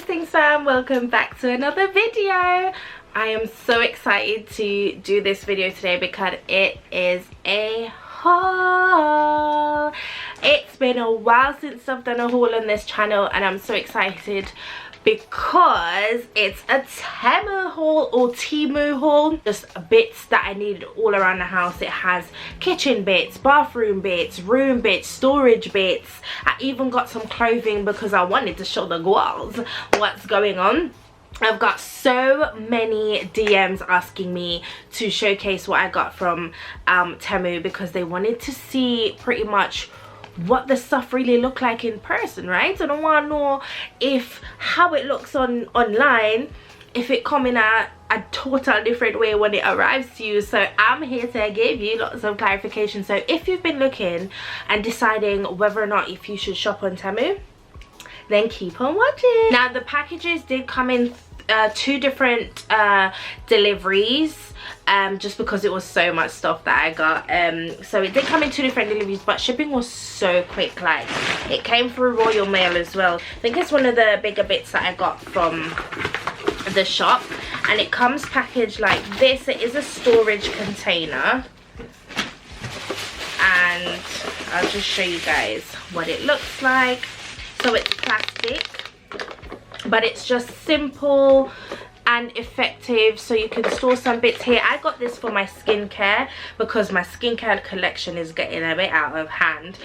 Things fam, welcome back to another video. I am so excited to do this video today because it is a haul. It's been a while since I've done a haul on this channel and I'm so excited because it's a Temu haul or Temu haul. Just bits that I needed all around the house. It has kitchen bits, bathroom bits, room bits, storage bits. I even got some clothing because I wanted to show the girls what's going on. I've got so many DMs asking me to showcase what I got from Temu because they wanted to see pretty much what the stuff really look like in person, right? And I want to know if how it looks online, if it come in a total different way when it arrives to you. So I'm here to give you lots of clarification. So if you've been looking and deciding whether or not if you should shop on Temu, then keep on watching. Now the packages did come in two different deliveries, just because it was so much stuff that I got. So it did come in two different deliveries, but shipping was so quick. Like, it came through Royal Mail as well. I think it's one of the bigger bits that I got from the shop, and it comes packaged like this. It is a storage container, and I'll just show you guys what it looks like. So it's plastic, but it's just simple and effective, so you can store some bits here. I got this for my skincare because my skincare collection is getting a bit out of hand.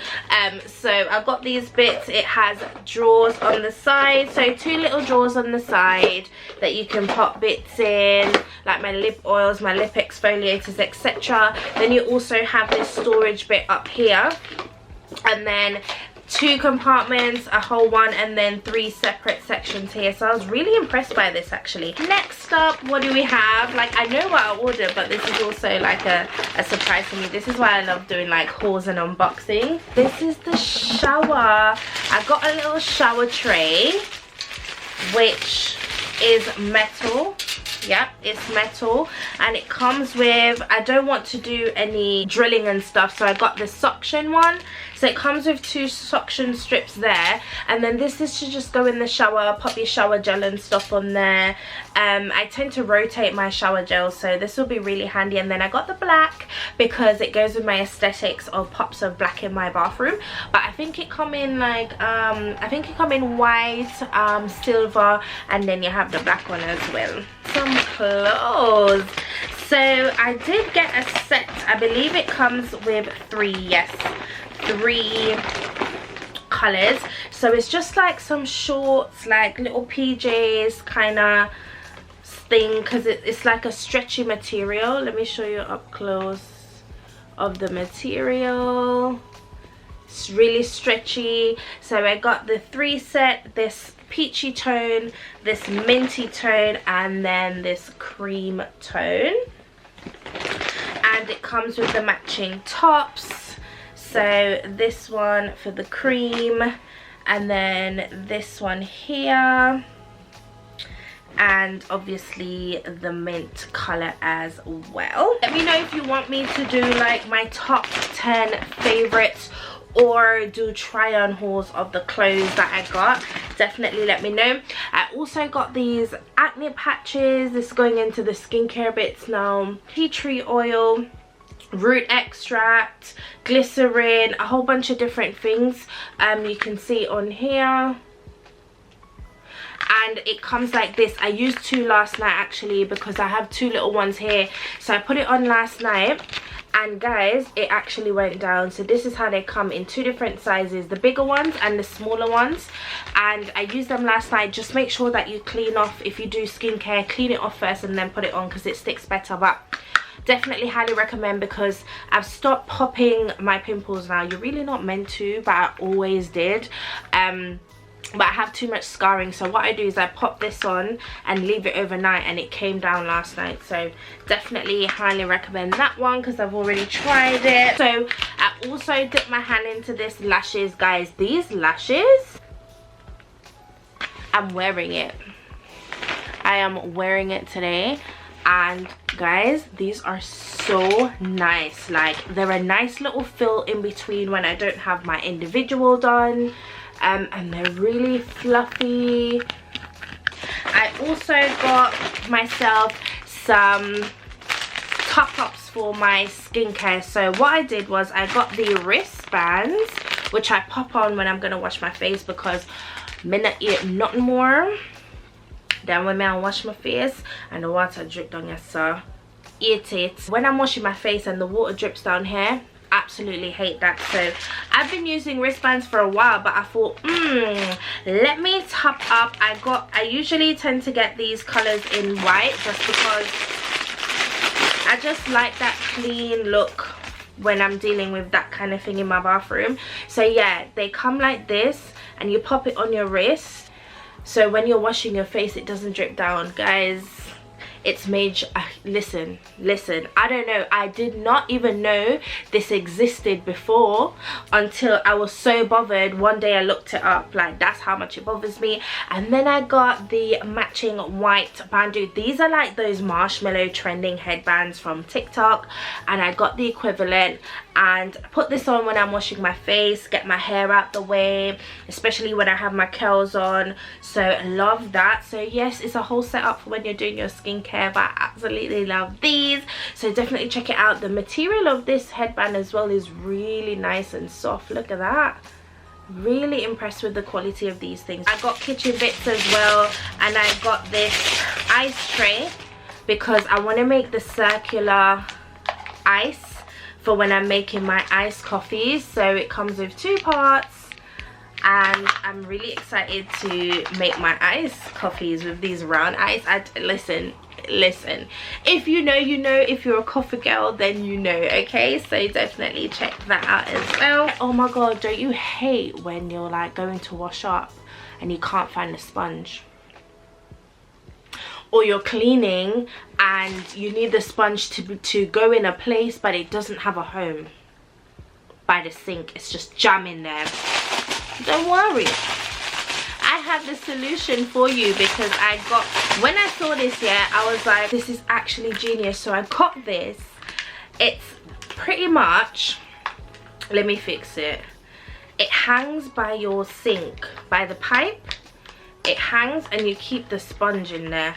So I've got these bits. It has drawers on the side, so two little drawers on the side that you can pop bits in, like my lip oils, my lip exfoliators, etc. Then you also have this storage bit up here, and then two compartments, a whole one, and then three separate sections here. So I was really impressed by this actually. Next up, what do we have? Like, I know what I ordered, but this is also like a surprise for me. This is why I love doing like hauls and unboxing. This is the shower. I got a little shower tray which is metal. Yep, it's metal, and it comes with, I don't want to do any drilling and stuff, so I got the suction one. So it comes with two suction strips there, and then this is to just go in the shower, pop your shower gel and stuff on there. I tend to rotate my shower gel, so this will be really handy. And then I got the black because it goes with my aesthetics of pops of black in my bathroom. But I think it come in like I think it come in white, silver, and then you have the black one as well. Some clothes. So I did get a set. I believe it comes with three colors. So it's just like some shorts, like little PJs kind of thing, because it's like a stretchy material. Let me show you up close of the material. It's really stretchy. So I got the three set, this peachy tone, this minty tone, and then this cream tone, and it comes with the matching tops. So this one for the cream, and then this one here, and obviously the mint color as well. Let me know if you want me to do like my top 10 favorites or do try on hauls of the clothes that I got. Definitely let me know. I also got these acne patches. This is going into the skincare bits now. Tea tree oil, root extract, glycerin, a whole bunch of different things. You can see on here, and it comes like this. I used two last night actually because I have two little ones here, so I put it on last night, and guys, it actually went down. So this is how they come in two different sizes, the bigger ones and the smaller ones, and I used them last night. Just make sure that you clean off, if you do skincare, clean it off first and then put it on because it sticks better. But definitely highly recommend because I've stopped popping my pimples now. You're really not meant to, but I always did. But I have too much scarring, so what I do is I pop this on and leave it overnight, and it came down last night. So definitely highly recommend that one because I've already tried it. So I also dipped my hand into this lashes, guys. These lashes, I'm wearing it. I am wearing it today, and guys, these are so nice. Like, they're a nice little fill in between when I don't have my individual done. And they're really fluffy, also got myself some top-ups for my skincare. So what I did was I got the wristbands, which I pop on when I'm gonna wash my face, because me not eat nothing more than when I wash my face and the water drip down here. So eat it when I'm washing my face and the water drips down here. Absolutely hate that. So I've been using wristbands for a while, but I thought let me top up. I usually tend to get these colors in white, just because I just like that clean look when I'm dealing with that kind of thing in my bathroom. So yeah, they come like this and you pop it on your wrist, so when you're washing your face it doesn't drip down. Guys, it's major. Listen, I don't know, I did not even know this existed before until I was so bothered. One day I looked it up, like that's how much it bothers me. And then I got the matching white bandeau. These are like those marshmallow trending headbands from TikTok, and I got the equivalent and put this on when I'm washing my face, get my hair out the way, especially when I have my curls on. So love that. So yes, it's a whole setup for when you're doing your skincare, but I absolutely love these. So definitely check it out. The material of this headband as well is really nice and soft. Look at that. Really impressed with the quality of these things. I got kitchen bits as well, and I got this ice tray because I want to make the circular ice for when I'm making my iced coffees. So it comes with 2 parts, and I'm really excited to make my iced coffees with these round ice. Listen, if you know, you know. If you're a coffee girl, then you know, okay? So definitely check that out as well. Oh my god, don't you hate when you're like going to wash up and you can't find a sponge? Or you're cleaning and you need the sponge to go in a place, but it doesn't have a home by the sink. It's just jamming there. Don't worry, I have the solution for you, because when I saw this, yeah, I was like, this is actually genius. So I got this. It's pretty much, let me fix it. It hangs by your sink, by the pipe. It hangs and you keep the sponge in there.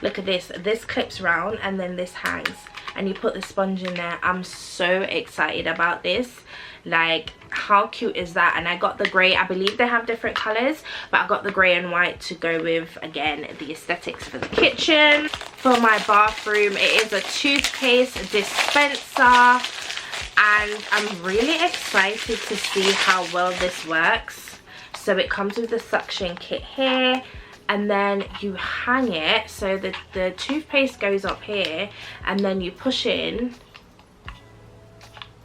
Look at this. This clips round and then this hangs, and you put the sponge in there. I'm so excited about this. Like, how cute is that? And I got the grey. I believe they have different colors, but I got the grey and white to go with, again, the aesthetics for the kitchen. For my bathroom, it is a toothpaste dispenser, and I'm really excited to see how well this works. So it comes with the suction kit here, and then you hang it, so the toothpaste goes up here, and then you push in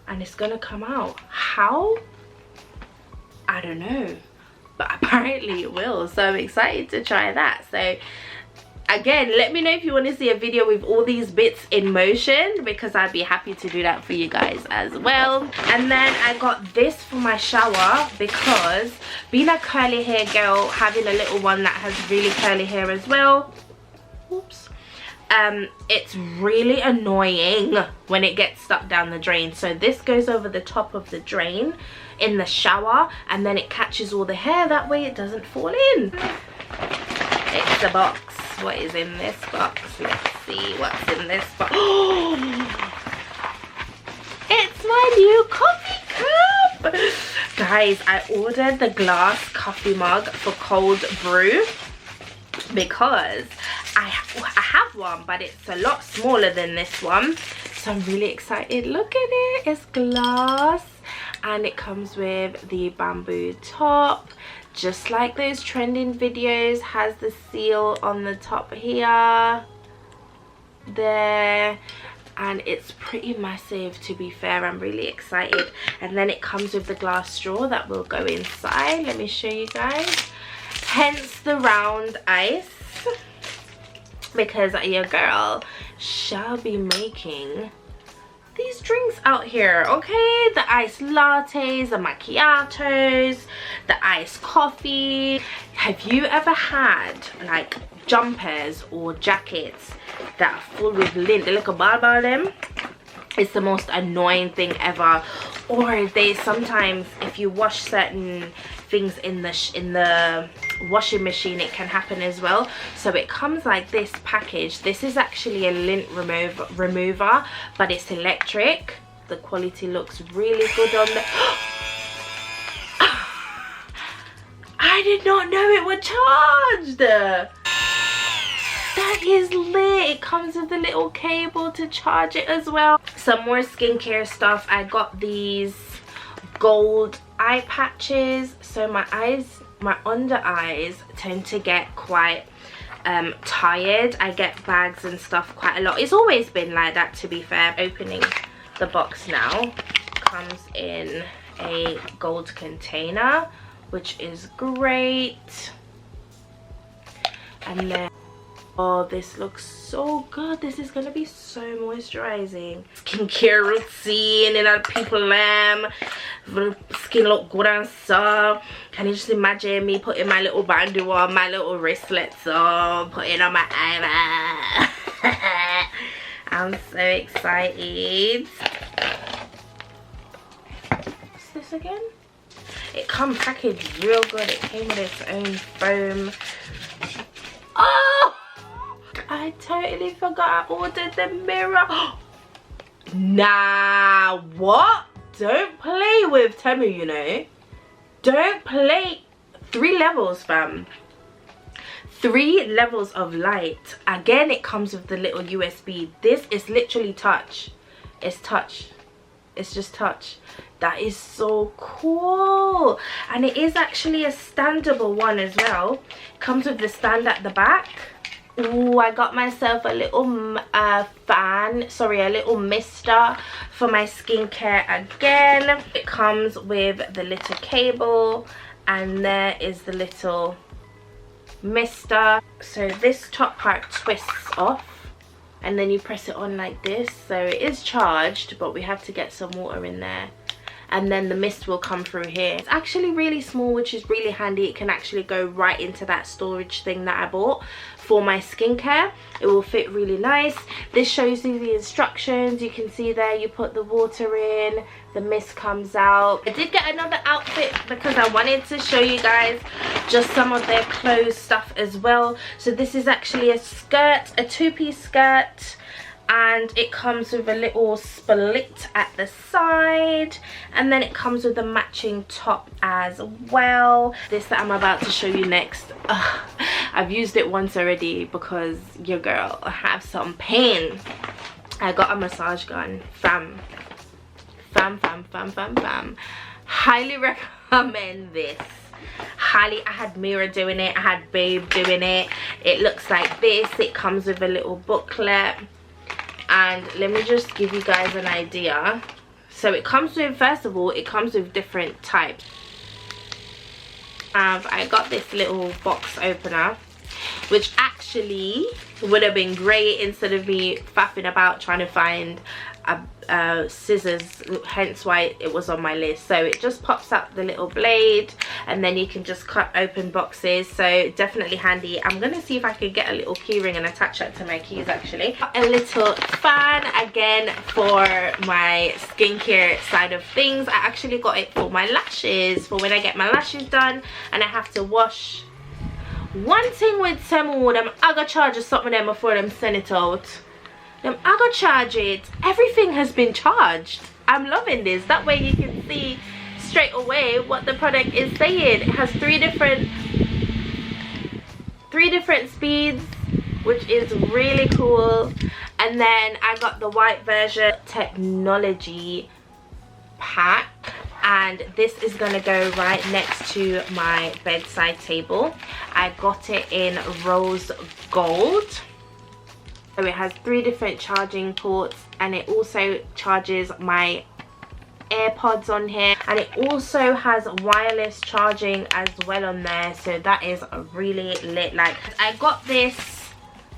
and it's gonna come out. How? I don't know, but apparently it will. So I'm excited to try that. So again, let me know if you want to see a video with all these bits in motion, because I'd be happy to do that for you guys as well. And then I got this for my shower, because being a curly hair girl, having a little one that has really curly hair as well, oops, it's really annoying when it gets stuck down the drain. So this goes over the top of the drain in the shower, and then it catches all the hair. That way it doesn't fall in. It's a box. What is in this box? Let's see what's in this box. Oh, it's my new coffee cup. Guys, I ordered the glass coffee mug for cold brew, because I have one, but it's a lot smaller than this one. So I'm really excited. Look at it. It's glass, and it comes with the bamboo top, just like those trending videos. Has the seal on the top here, there, and it's pretty massive, to be fair. I'm really excited. And then it comes with the glass straw that will go inside. Let me show you guys. Hence the round ice, because your girl shall be making these drinks out here, okay? The iced lattes, the macchiatos, the iced coffee. Have you ever had like jumpers or jackets that are full with lint? They look a ball about them. It's the most annoying thing ever. Or they sometimes, if you wash certain things in the washing machine, it can happen as well. So it comes like this package. This is actually a lint remover, but it's electric. The quality looks really good on the I did not know it was charged. That is lit. It comes with a little cable to charge it as well. Some more skincare stuff. I got these gold eye patches. So my under eyes tend to get quite tired. I get bags and stuff quite a lot. It's always been like that, to be fair. Opening the box now. Comes in a gold container, which is great. And then, oh, this looks so good. This is gonna be so moisturizing. Skincare routine and people skin look good and soft. Can you just imagine me putting my little bandeau on, my little wristlets on, putting on my eyeliner? I'm so excited. What's this again? It come packaged real good. It came with its own foam. Oh, I totally forgot I ordered the mirror. Nah, what? Don't play with Temu, you know. Don't play. 3 levels, fam. 3 levels of light. Again, it comes with the little USB. This is literally touch. It's touch. It's just touch. That is so cool. And it is actually a standable one as well. Comes with the stand at the back. Ooh, I got myself a little a little mister for my skincare again. It comes with the little cable, and there is the little mister. So this top part twists off, and then you press it on like this. So it is charged, but we have to get some water in there, and then the mist will come through here. It's actually really small, which is really handy. It can actually go right into that storage thing that I bought for my skincare. It will fit really nice. This shows you the instructions. You can see there, you put the water in, the mist comes out. I did get another outfit because I wanted to show you guys just some of their clothes stuff as well. So this is actually a skirt, a 2-piece skirt, and it comes with a little split at the side, and then it comes with a matching top as well. This that I'm about to show you next, I've used it once already because your girl have some pain. I got a massage gun. Fam. Highly recommend this. Highly. I had Mira doing it, I had Babe doing it. It looks like this. It comes with a little booklet. And let me just give you guys an idea. So it comes with, first of all, it comes with different types. I got this little box opener, which actually would have been great instead of me faffing about trying to find scissors, hence why it was on my list. So it just pops up the little blade, and then you can just cut open boxes. So definitely handy. I'm gonna see if I could get a little key ring and attach that to my keys. Actually, a little fan again for my skincare side of things. I actually got it for my lashes, for when I get my lashes done and I have to wash. One thing with Temu, them I gotta charge something them before them send it out. I gotta charge it. Everything has been charged. I'm loving this. That way you can see straight away what the product is saying. It has three different speeds, which is really cool. And then I got the white version technology pack, and this is gonna go right next to my bedside table. I got it in rose gold. So it has 3 different charging ports, and it also charges my AirPods on here, and it also has wireless charging as well on there. So that is really lit. Like, I got this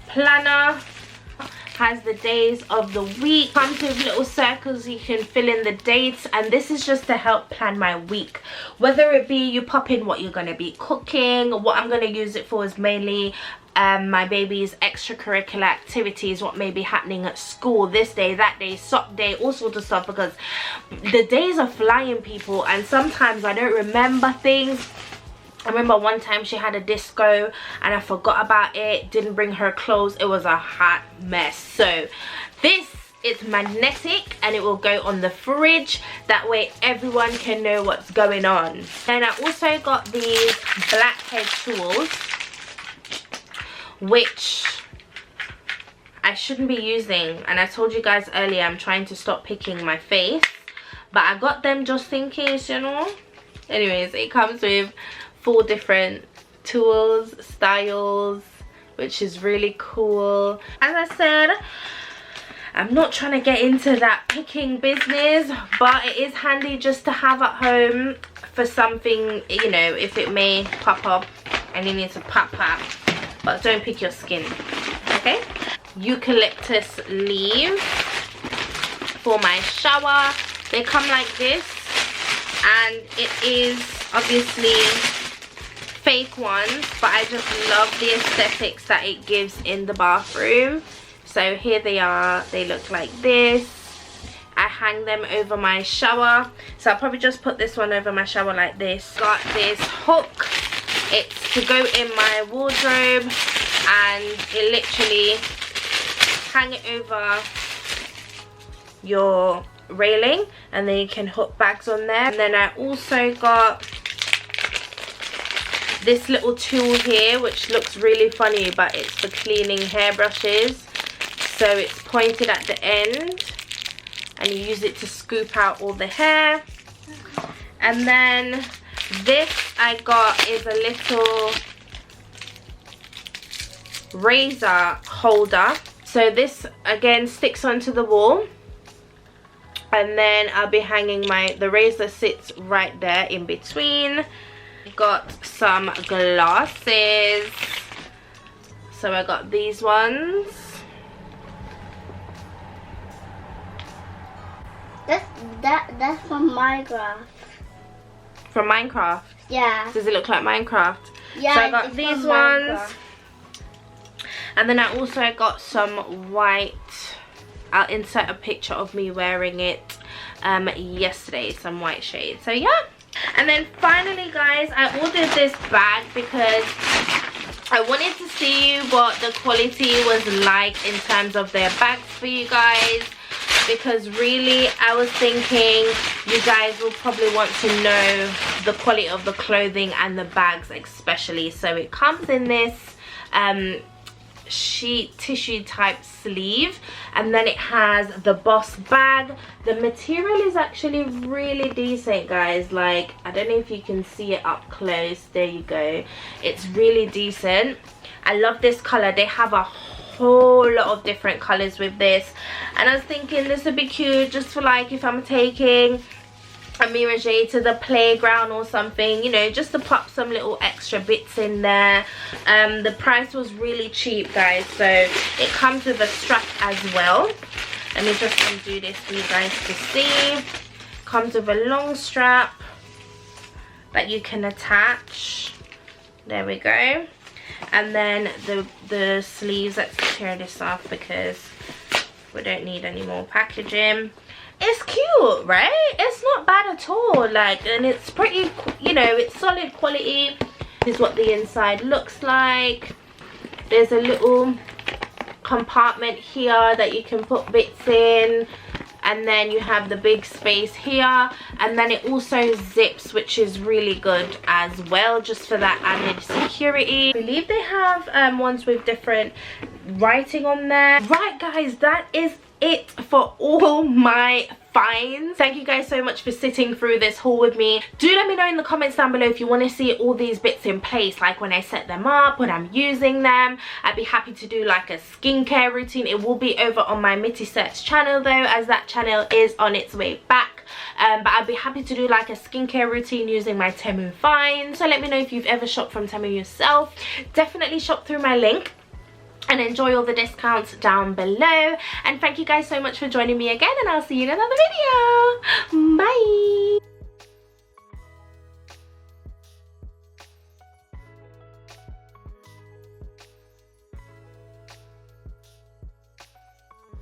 planner. has the days of the week. Comes with little circles you can fill in the dates, and this is just to help plan my week, whether it be you pop in what you're going to be cooking. What I'm going to use it for is mainly my baby's extracurricular activities, what may be happening at school this day, that day, sock day, all sorts of stuff, because the days are flying, people, and sometimes I don't remember things. I remember one time she had a disco and I forgot about it, didn't bring her clothes. It was a hot mess. So this is magnetic and it will go on the fridge, that way everyone can know what's going on. And I also got these blackhead tools, which I shouldn't be using, and I told you guys earlier I'm trying to stop picking my face, but I got them just in case, you know. Anyways, it comes with 4 different tools, styles, which is really cool. As I said, I'm not trying to get into that picking business, but it is handy just to have at home for something, you know, if it may pop up and you need to pop. But don't pick your skin, okay? Eucalyptus leaves for my shower. They come like this, and it is obviously fake ones, but I just love the aesthetics that it gives in the bathroom. So here they are. They look like this. I hang them over my shower, so I'll probably just put this one over my shower like this. Got this hook. It's to go in my wardrobe, and it literally hang it over your railing, and then you can hook bags on there. And then I also got this little tool here, which looks really funny, but it's for cleaning hairbrushes. So it's pointed at the end, and you use it to scoop out all the hair. And then this I got is a little razor holder. So this again sticks onto the wall, and then I'll be hanging the razor sits right there in between. Got some glasses, so I got these ones. That's from Minecraft. From Minecraft? Yeah. Does it look like Minecraft? Yeah. So I got these ones. And then I also got some white. I'll insert a picture of me wearing it yesterday, some white shades. So yeah. And then finally, guys, I ordered this bag because I wanted to see what the quality was like in terms of their bags for you guys, because really I was thinking you guys will probably want to know the quality of the clothing and the bags especially. So it comes in this sheet tissue type sleeve, and then it has the Boss bag. The material is actually really decent, guys. Like, I don't know if you can see it up close. There you go. It's really decent. I love this color. They have a whole lot of different colors with this, and I was thinking this would be cute just for like if I'm taking a Mirage to the playground or something, you know, just to pop some little extra bits in there. The price was really cheap, guys. So it comes with a strap as well. Let me just undo this for you guys to see. Comes with a long strap that you can attach. There we go. And then the sleeves, let's tear this off because we don't need any more packaging. It's cute, right? It's not bad at all. Like, and it's pretty, you know, it's solid quality. This is what the inside looks like. There's a little compartment here that you can put bits in, and then you have the big space here, and then it also zips, which is really good as well, just for that added security. I believe they have ones with different writing on there. Right, guys, that is it for all my finds. Thank you guys so much for sitting through this haul with me. Do let me know in the comments down below if you want to see all these bits in place, like when I set them up, when I'm using them. I'd be happy to do like a skincare routine. It will be over on my Mitty Sets channel though, as that channel is on its way back. But I'd be happy to do like a skincare routine using my Temu finds. So let me know if you've ever shopped from Temu yourself. Definitely shop through my link and enjoy all the discounts down below. And thank you guys so much for joining me again, and I'll see you in another video. Bye.